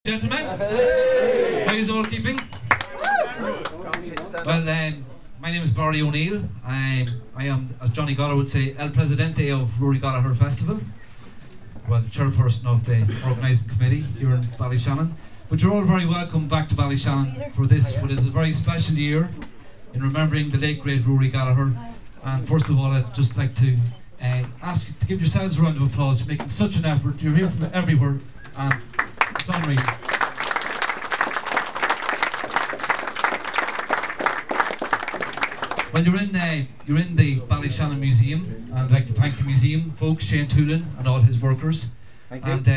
Gentlemen, how are you all keeping? Well, my name is Barry O'Neill. I am, as Johnny Gallagher would say, El Presidente of Rory Gallagher Festival. Well, the chairperson of the organising committee here in Ballyshannon. But you're all very welcome back to Ballyshannon for this, what is a very special year in remembering the late great Rory Gallagher. And first of all, I'd just like to ask you to give yourselves a round of applause for making such an effort. You're here from everywhere, and it's unreal. Well, you're in the Ballyshannon Museum, and I'd like to thank the museum folks, Shane Toolin and all his workers. Thank you. And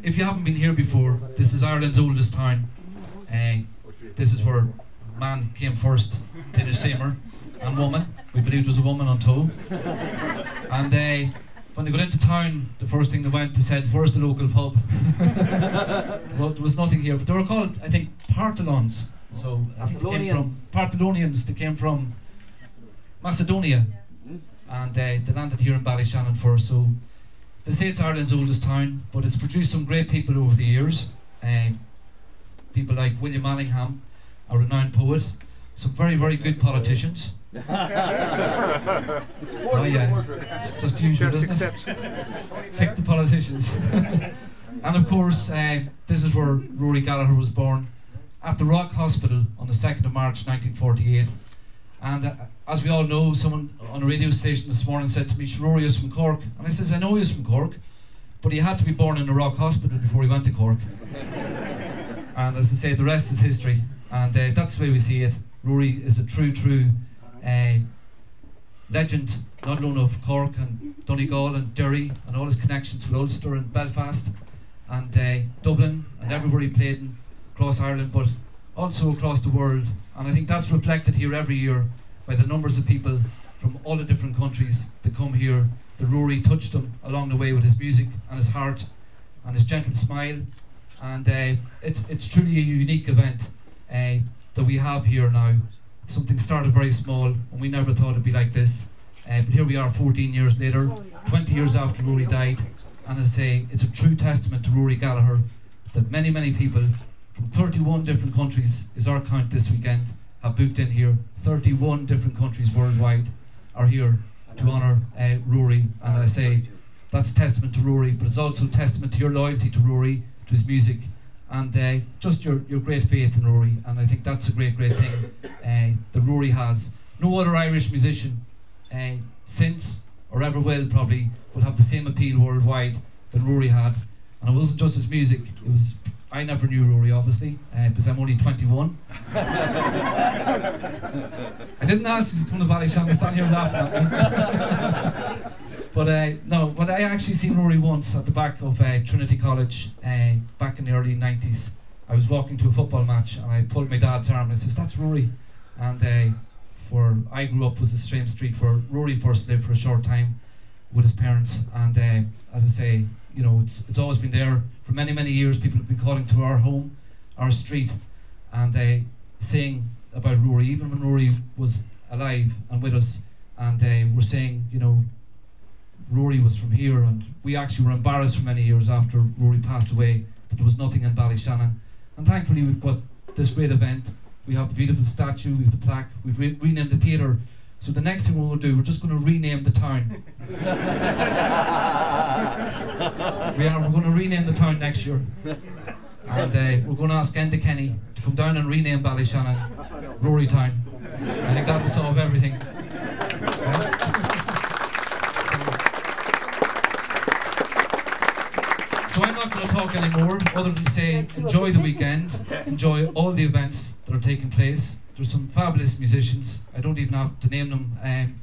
if you haven't been here before, this is Ireland's oldest town. This is where man came first, Tinish Seymour, and woman. We believed there was a woman on tow. And when they got into town, the first thing they went, they said, "Where's the local pub?" Well, there was nothing here, but they were called, I think, Partholons. So I think they came from Partholonians. They came from Macedonia, and they landed here in Ballyshannon first. So they say it's Ireland's oldest town, but it's produced some great people over the years. People like William Allingham, a renowned poet, some very, very good politicians. Oh yeah, it's just usual, isn't it? Pick the politicians. And of course, this is where Rory Gallagher was born, at the Rock Hospital on the 2nd of March 1948. And as we all know, someone on a radio station this morning said to me, "Rory is from Cork." And I says, "I know he is from Cork, but he had to be born in the Rock Hospital before he went to Cork." And as I say, the rest is history. And that's the way we see it. Rory is a true legend, not alone of Cork and Donegal and Derry and all his connections with Ulster and Belfast and Dublin and everywhere he played in across Ireland, but also across the world. And I think that's reflected here every year by the numbers of people from all the different countries that come here. The Rory touched them along the way with his music and his heart and his gentle smile. And it's truly a unique event that we have here now. Something started very small, and we never thought it'd be like this. But here we are 14 years later, 20 years after Rory died. And as I say, it's a true testament to Rory Gallagher that many, many people from 31 different countries, is our count this weekend, have booked in here. 31 different countries worldwide are here to honour Rory. And I say, that's testament to Rory, but it's also testament to your loyalty to Rory, to his music, and just your great faith in Rory. And I think that's a great thing that Rory has. No other Irish musician since, or ever will probably, will have the same appeal worldwide that Rory had. And it wasn't just his music, it was, I never knew Rory obviously, because I'm only 21. I didn't ask you to come to Ballyshannon, stand here laughing at me. But I actually seen Rory once at the back of Trinity College back in the early 90s. I was walking to a football match and I pulled my dad's arm and I says, "That's Rory." And where I grew up was the same street where Rory first lived for a short time with his parents. And as I say, you know, it's always been there for many, many years. People have been calling to our home, our street, and saying about Rory, even when Rory was alive and with us. And we're saying, you know, Rory was from here, and we actually were embarrassed for many years after Rory passed away that there was nothing in Ballyshannon. And thankfully we've got this great event. We have the beautiful statue, we have the plaque, we've renamed the theatre. So the next thing we're going to do, we're just going to rename the town. We're going to rename the town next year. And we're going to ask Enda Kenny to come down and rename Ballyshannon Rory Town. I think that'll solve everything. So I'm not going to talk anymore, other than say, enjoy the weekend, enjoy all the events that are taking place. There's some fabulous musicians, I don't even have to name them, and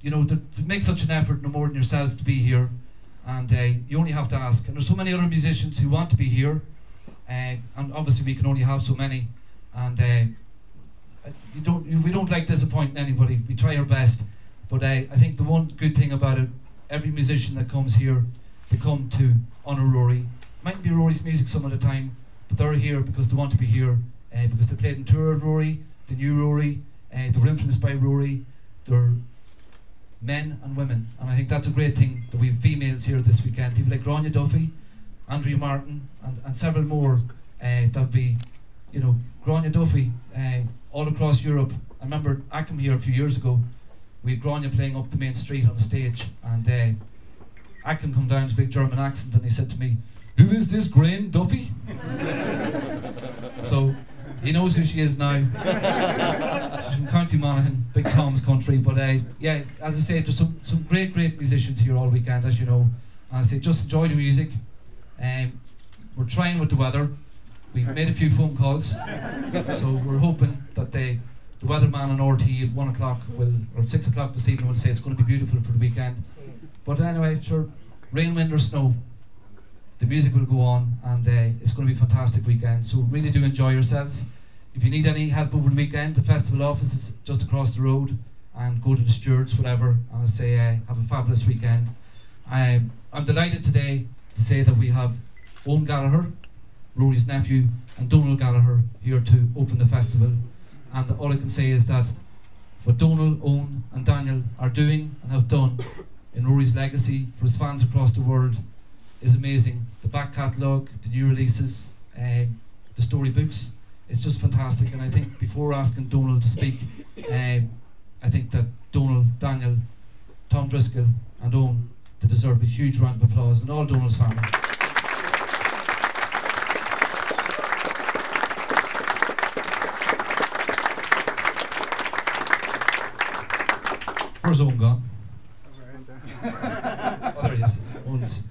you know, to make such an effort, no more than yourselves, to be here, and you only have to ask. And there's so many other musicians who want to be here, and obviously we can only have so many, and we don't like disappointing anybody, we try our best, but I think the one good thing about it, every musician that comes here, they come to honour Rory. Mightn't be Rory's music some of the time, but they're here because they want to be here, because they played in tour with Rory, they knew Rory, they were influenced by Rory. They're men and women, and I think that's a great thing that we have females here this weekend. People like Grania Duffy Andrea Martin, and several more. There'll be, you know, Grania Duffy, all across Europe. I remember I came here a few years ago. We had Grania playing up the main street on the stage, and Akin come down with a big German accent, and he said to me, "Who is this Graham Duffy?" So he knows who she is now. She's from County Monaghan, Big Tom's country. But yeah, as I say, there's some great musicians here all weekend, as you know. And I say, just enjoy the music. We're trying with the weather. We've made a few phone calls, so we're hoping that the weatherman on RT at 1 o'clock or 6 o'clock this evening will say it's going to be beautiful for the weekend. But anyway, sure, rain, wind or snow, the music will go on, and it's going to be a fantastic weekend. So really do enjoy yourselves. If you need any help over the weekend, the festival office is just across the road, and go to the stewards, whatever, and I say have a fabulous weekend. I'm delighted today to say that we have Eoin Gallagher, Rory's nephew, and Donal Gallagher here to open the festival. And all I can say is that what Donal, Eoin and Daniel are doing and have done in Rory's legacy for his fans across the world is amazing. The back catalogue, the new releases, the storybooks, it's just fantastic. And I think before asking Donal to speak, I think that Donal, Daniel, Tom Driscoll and Eoin, they deserve a huge round of applause, and all Donal's family. Where's Eoin gone? Oh, there he is.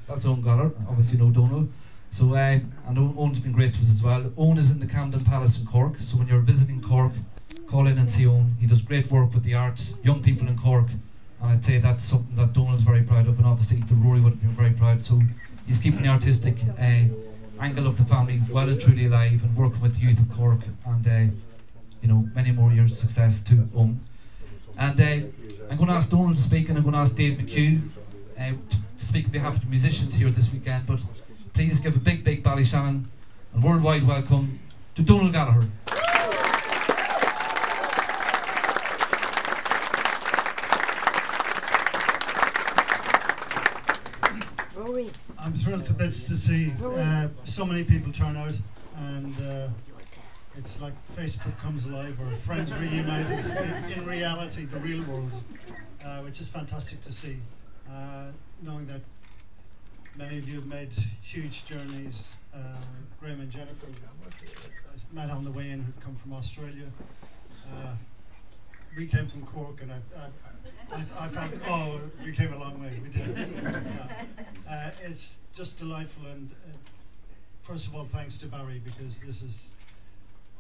That's Eoin Gallagher, obviously you know Donal. So, and Eoin's been great to us as well. Eoin is in the Camden Palace in Cork, so when you're visiting Cork, call in and see Eoin. He does great work with the arts, young people in Cork, and I'd say that's something that Donal's very proud of, and obviously the Rory would have been very proud. So he's keeping the artistic angle of the family well and truly alive, and working with the youth of Cork, and you know, many more years of success to Eoin. And I'm going to ask Donal to speak, and I'm going to ask Dave McHugh to speak on behalf of the musicians here this weekend. But please give a big Ballyshannon and worldwide welcome to Donal Gallagher. Rory. I'm thrilled to bits to see so many people turn out, and it's like Facebook comes alive, or friends reunited in reality, the real world, which is fantastic to see. Knowing that many of you have made huge journeys. Graham and Jennifer I met on the way in, who'd come from Australia. We came from Cork, and I found, we came a long way, we did. It's just delightful, and first of all, thanks to Barry, because this is,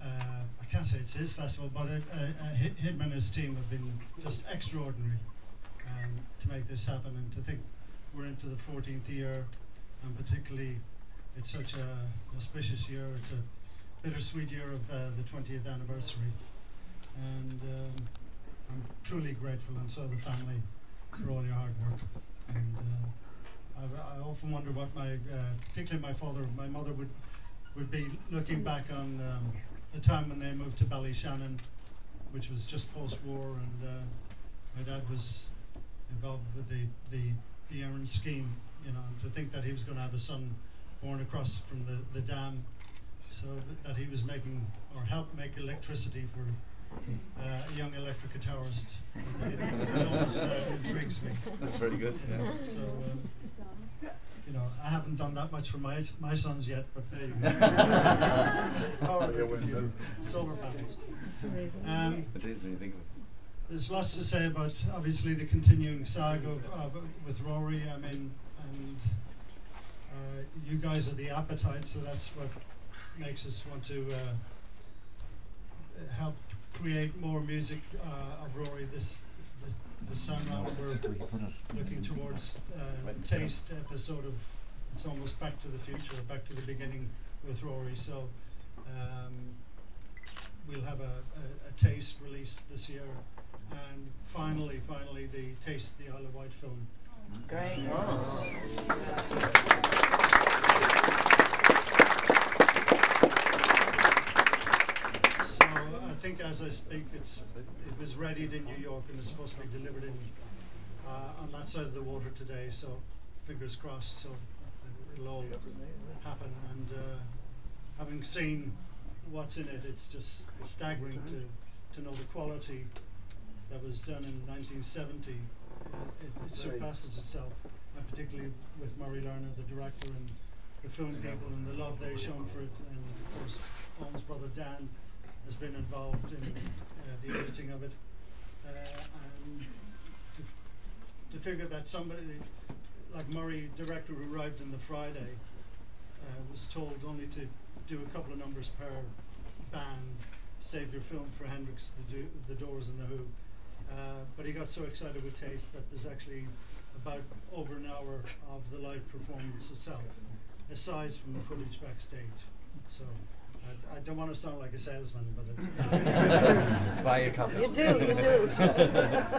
I can't say it's his festival, but him and his team have been just extraordinary to make this happen, and to think we're into the 14th year, and particularly it's such a auspicious year. It's a bittersweet year of the 20th anniversary, and I'm truly grateful, and so the family, for all your hard work. And I often wonder what particularly my mother would be looking back on the time when they moved to Ballyshannon, which was just post-war, and my dad was involved with the Eoin scheme, you know, and to think that he was going to have a son born across from the dam, so that he was making, or helped make electricity for a young electric guitarist. It always intrigues me. That's very good. Yeah. So, you know, I haven't done that much for my sons yet, but there you go. Power computer, solar panels. It is when you think of it. There's lots to say about, obviously, the continuing saga with Rory. I mean, and you guys are the appetite, so that's what makes us want to help create more music of Rory this time around. We're looking towards taste episode of, it's almost Back to the Future, Back to the Beginning with Rory. So we'll have a taste release this year, and finally the Taste the Isle of Wight film. Great. So I think as I speak, it was readied in New York, and it's supposed to be delivered in on that side of the water today. So fingers crossed. So it'll all happen. And having seen what's in it, it's just staggering to know the quality that was done in 1970. It surpasses itself, and particularly with Murray Lerner, the director, and the film people, and the love they've shown for it. And of course, Owen's brother Dan has been involved in the editing of it. And to figure that somebody like Murray, director who arrived on the Friday, was told only to do a couple of numbers per band, save your film for Hendrix, the Doors and the Who. But he got so excited with Taste that there's actually about over an hour of the live performance itself, aside from the footage backstage. So I don't want to sound like a salesman, but it's buy a copy. You do.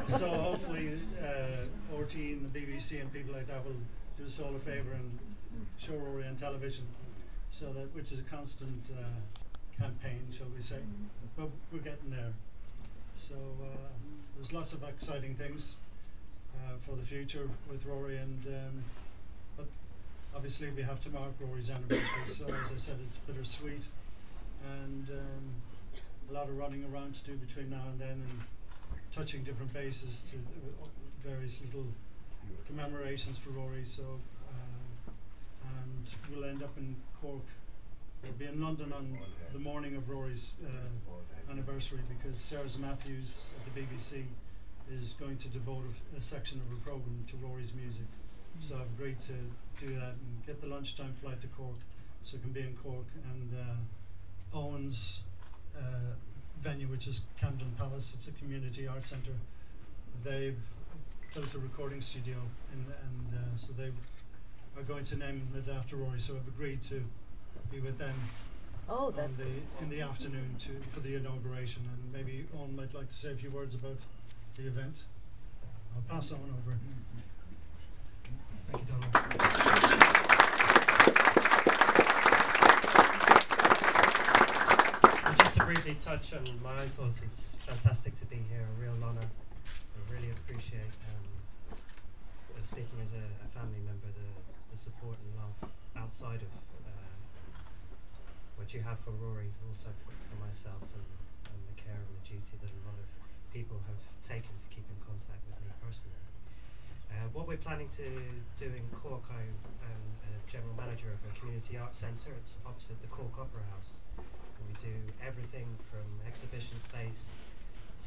So hopefully RT and the BBC and people like that will do us all a favour and show Rory on television, so that, which is a constant campaign, shall we say, but we're getting there. So there's lots of exciting things for the future with Rory, and but obviously we have to mark Rory's anniversary, so as I said, it's bittersweet, and a lot of running around to do between now and then, and touching different bases to various little commemorations for Rory. So and we'll end up in Cork. We'll be in London on the morning of Rory's anniversary, because Sarah Matthews at the BBC is going to devote a section of her programme to Rory's music. So I've agreed to do that and get the lunchtime flight to Cork, so it can be in Cork. And Owen's venue, which is Camden Palace, it's a community art centre. They've built a recording studio, and so they are going to name it after Rory. So I've agreed to be with them in the afternoon for the inauguration, and maybe Eoin might like to say a few words about the event. I'll pass on over. Thank you, Donal. And just to briefly touch on my own thoughts, it's fantastic to be here, a real honour. I really appreciate, speaking as a family member, the support and love outside of what you have for Rory, also for myself, and the care and the duty that a lot of people have taken to keep in contact with me personally. What we're planning to do in Cork, I'm a general manager of a community arts centre. It's opposite the Cork Opera House. And we do everything from exhibition space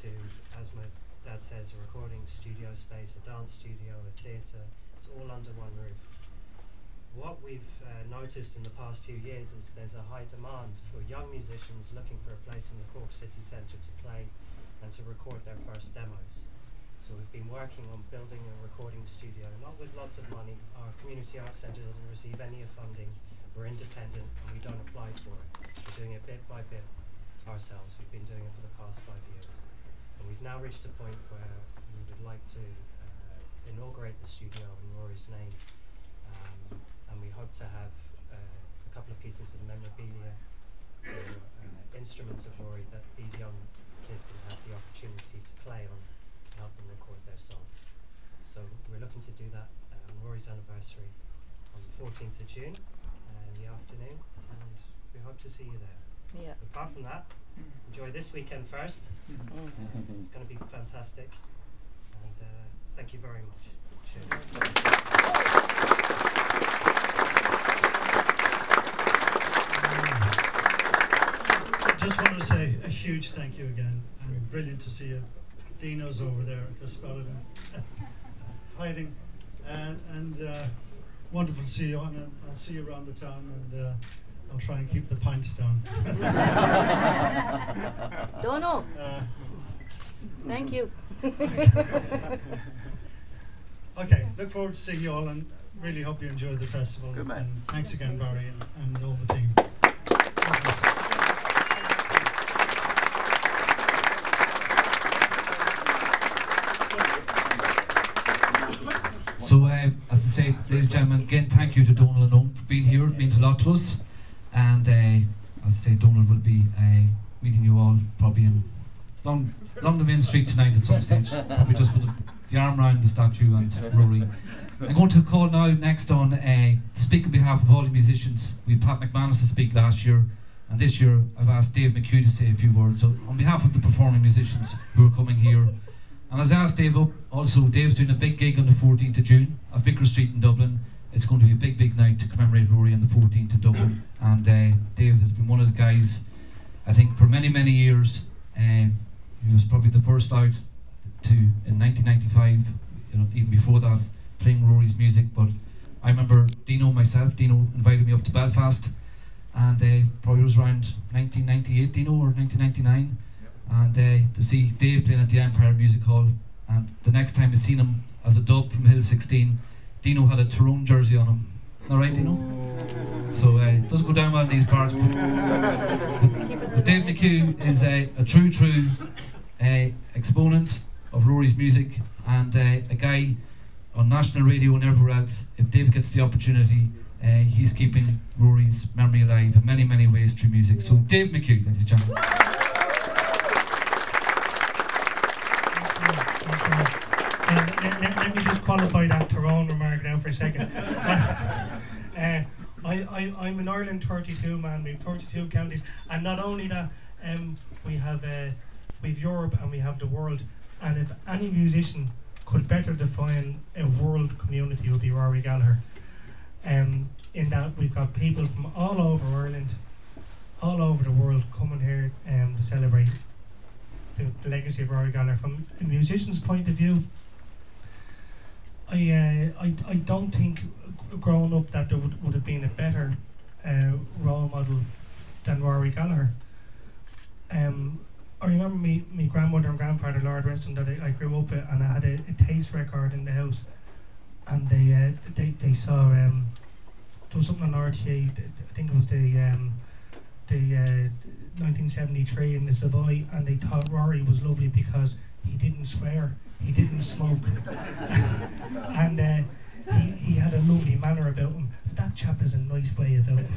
to, as my dad says, a recording studio space, a dance studio, a theatre. It's all under one roof. What we've noticed in the past few years is there's a high demand for young musicians looking for a place in the Cork city centre to play and to record their first demos. So we've been working on building a recording studio, not with lots of money. Our community arts centre doesn't receive any funding. We're independent and we don't apply for it. We're doing it bit by bit ourselves. We've been doing it for the past 5 years. And we've now reached a point where we would like to inaugurate the studio in Rory's name. And we hope to have a couple of pieces of memorabilia or instruments of Rory that these young kids can have the opportunity to play on, to help them record their songs. So we're looking to do that on Rory's anniversary on the 14th of June in the afternoon, and we hope to see you there. Yeah. Apart from that, enjoy this weekend first. It's going to be fantastic, and thank you very much. Just wanted to say a huge thank you again, and brilliant to see you. Dino's over there, just spotted him hiding, and wonderful to see you on. And I'll see you around the town, and I'll try and keep the pints down. Donal, thank you. Okay, look forward to seeing you all, and really hope you enjoyed the festival. Good man. And thanks again, Barry, and all the team. So, as I say, ladies and gentlemen, again, thank you to Donal and Eoin for being here. It means a lot to us. And as I say, Donal will be meeting you all probably along the main street tonight at some stage. Probably just with the arm around the statue and Rory. I'm going to call now next on to speak on behalf of all the musicians. We had Pat McManus to speak last year, and this year I've asked Dave McHugh to say a few words. So on behalf of the performing musicians who are coming here, and as I asked Dave up, also Dave's doing a big gig on the 14th of June at Vicar Street in Dublin. It's going to be a big, big night to commemorate Rory on the 14th in Dublin. And Dave has been one of the guys, I think, for many, many years. He was probably the first out in 1995, even before that, playing Rory's music. But I remember Dino invited me up to Belfast, and probably was around 1998, Dino, or 1999. And to see Dave playing at the Empire Music Hall, and the next time I seen him as a dub from Hill 16, Dino had a Tyrone jersey on him. All right, Dino? So it doesn't go down well in these parts. But Dave McHugh is a true exponent of Rory's music, and a guy on national radio and everywhere else. If Dave gets the opportunity, he's keeping Rory's memory alive in many, many ways through music. So Dave McHugh, ladies and gentlemen. Let me just qualify that Tyrone remark now for a second. I'm an Ireland 32 man. We have 32 counties, and not only that, we've Europe and we have the world. And if any musician could better define a world community, it would be Rory Gallagher. In that we've got people from all over Ireland, all over the world coming here to celebrate the legacy of Rory Gallagher. From a musician's point of view, I don't think growing up that there would have been a better role model than Rory Gallagher. I remember my grandmother and grandfather, Lord rest them, that I grew up with, and I had a taste record in the house, and they saw there was something on RTA. I think it was the 1973 in the Savoy, and they thought Rory was lovely because he didn't swear, he didn't smoke, and he had a lovely manner about him. That chap has a nice way about it.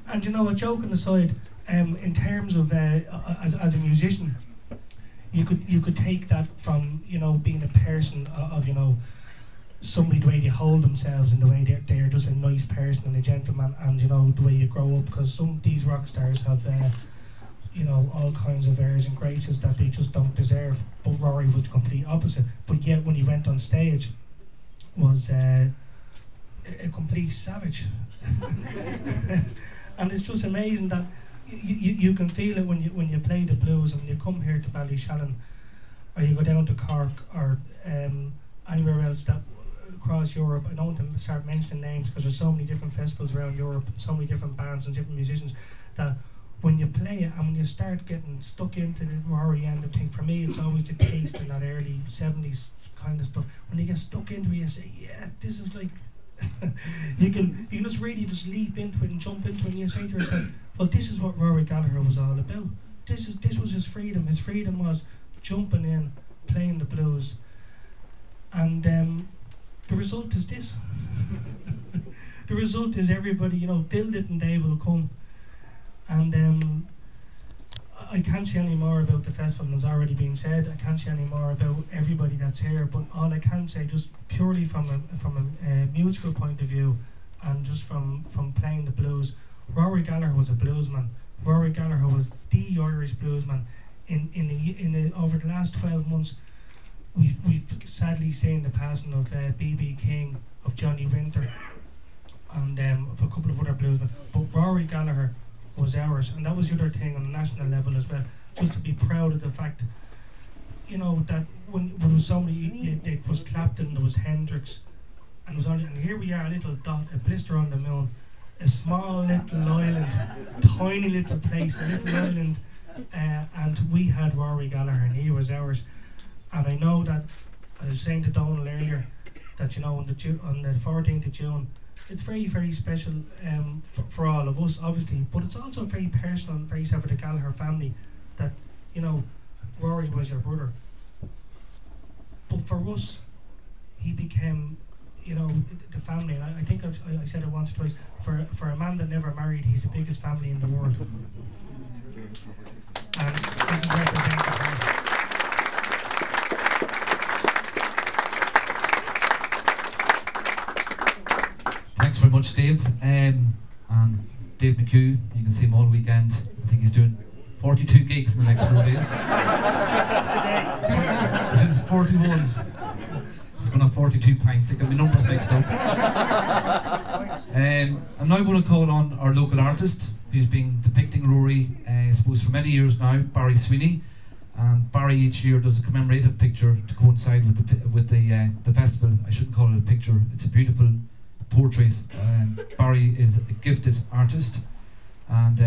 And you know, joking aside, in terms of as a musician, you could take that from being a person of somebody, the way they hold themselves and the way they're just a nice person and a gentleman, and the way you grow up, because some of these rock stars have all kinds of airs and graces that they just don't deserve. But Rory was the complete opposite. But yet when he went on stage, was a complete savage. And it's just amazing that you can feel it when you play the blues, and when you come here to Ballyshannon, or you go down to Cork, or anywhere else that across Europe. I don't want to start mentioning names because there's so many different festivals around Europe, so many different bands and different musicians, that when you play it and when you start getting stuck into the Rory end of things, for me it's always the taste in that early 70s kind of stuff. When you get stuck into it, you say, yeah, this is like you can just really just leap into it and jump into it, and you say to yourself, well, this is what Rory Gallagher was all about. This was his freedom. His freedom was jumping in, playing the blues, and the result is this. The result is everybody, build it and they will come. And I can't say any more about the festival than's already been said. I can't say any more about everybody that's here, but all I can say, just purely from a musical point of view, and just from playing the blues, Rory Gallagher was a bluesman. Rory Gallagher was the Irish bluesman. Over the last 12 months, we've sadly seen the passing of B.B. King, of Johnny Winter, and of a couple of other bluesmen. But Rory Gallagher was ours, and that was the other thing on the national level as well. Just to be proud of the fact, that when there was so many, there was Clapton, there was Hendrix, and here we are, a little dot, a blister on the moon, a small little island, tiny little place, a little island, and we had Rory Gallagher, and he was ours. And I know that, I was saying to Donal earlier, that on the 14th of June, it's very, very special for all of us, obviously, but it's also very personal, very sad for the Gallagher family, that, Rory was your brother. But for us, he became, the family, and I think I said it once or twice, for a man that never married, he's the biggest family in the world. And this is represented much, Dave. And Dave McHugh, you can see him all weekend. I think he's doing 42 gigs in the next 4 days. This is 41. He's going to have 42 pints. I got my numbers mixed up. I'm now going to call on our local artist who's been depicting Rory, I suppose, for many years now, Barry Sweeny. And Barry each year does a commemorative picture to coincide with the festival. I shouldn't call it a picture, it's a beautiful portrait. Barry is a gifted artist. And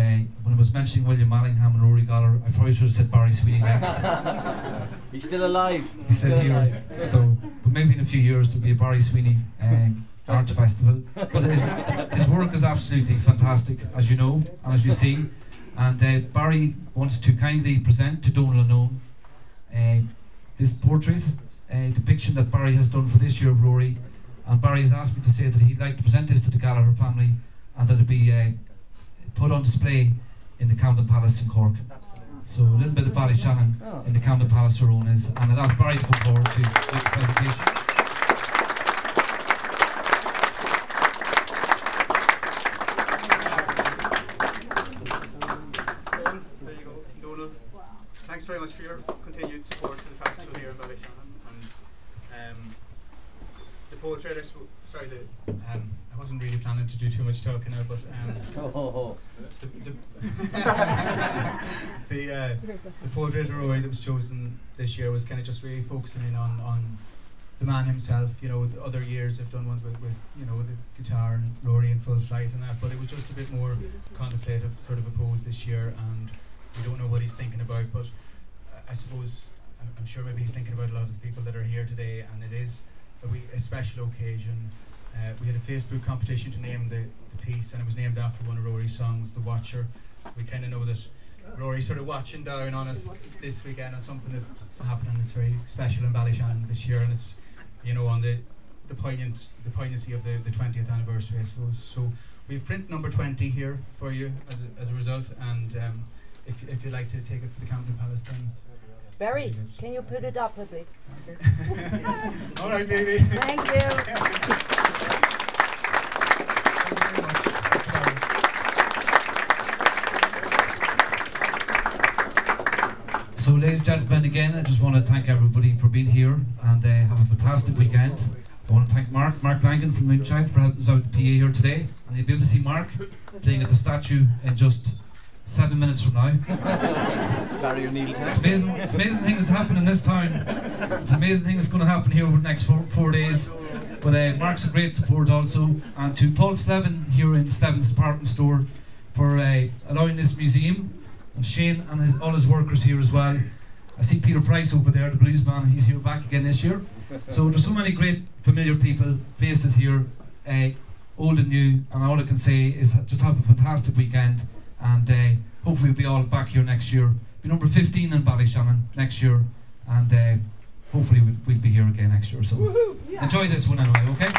when I was mentioning William Mallingham and Rory Gallagher, I probably should have said Barry Sweeny next. He's still alive. He's still here. Alive. So, but maybe in a few years there'll be a Barry Sweeny art festival. But his work is absolutely fantastic, as you know and as you see. And Barry wants to kindly present to Donal and Eoin this portrait depiction that Barry has done for this year of Rory. And Barry has asked me to say that he'd like to present this to the Gallagher family and that it be put on display in the Camden Palace in Cork. So a little bit of Ballyshannon in the Camden Palace where Eoin is. And I'd ask Barry to come forward to make the presentation. Thanks very much for your continued support to the festival here in Ballyshannon. And the portrait, I wasn't really planning to do too much talking now, but the portrait of Rory that was chosen this year was kind of just really focusing in on the man himself. You know, the other years I've done ones with you know, the guitar and Rory in full flight and that, but it was just a bit more contemplative sort of a pose this year, and we don't know what he's thinking about, but I suppose I'm sure maybe he's thinking about a lot of the people that are here today, and it is a special occasion. We had a Facebook competition to name the piece, and it was named after one of Rory's songs, The Watcher. We kind of know that Rory's sort of watching down on us this weekend on something that's happening that's very special in Ballyshannon this year, and it's, you know, on the poignancy of the 20th anniversary, I suppose. So we've print number 20 here for you as a result, and if you'd like to take it for the Camden Palace, then Barry, can you put it up a bit? All right, baby. Thank you. So ladies and gentlemen, again, I just want to thank everybody for being here and have a fantastic weekend. I want to thank Mark Langan from Moonshine for helping us out with the PA here today. And you'll be able to see Mark playing at the statue in just 7 minutes from now. Barry O'Neill. It's amazing thing that's happening this town. It's amazing thing that's going to happen here over the next four days. But Mark's a great support also. And to Paul Slevin here in Slevin's department store for allowing this museum. And Shane and all his workers here as well. I see Peter Price over there, the blues man. He's here back again this year. So there's so many great familiar people, faces here, old and new. And all I can say is just have a fantastic weekend. And hopefully we'll be all back here next year. Be number 15 in Ballyshannon next year, and hopefully we'll be here again next year. So enjoy this one anyway, okay?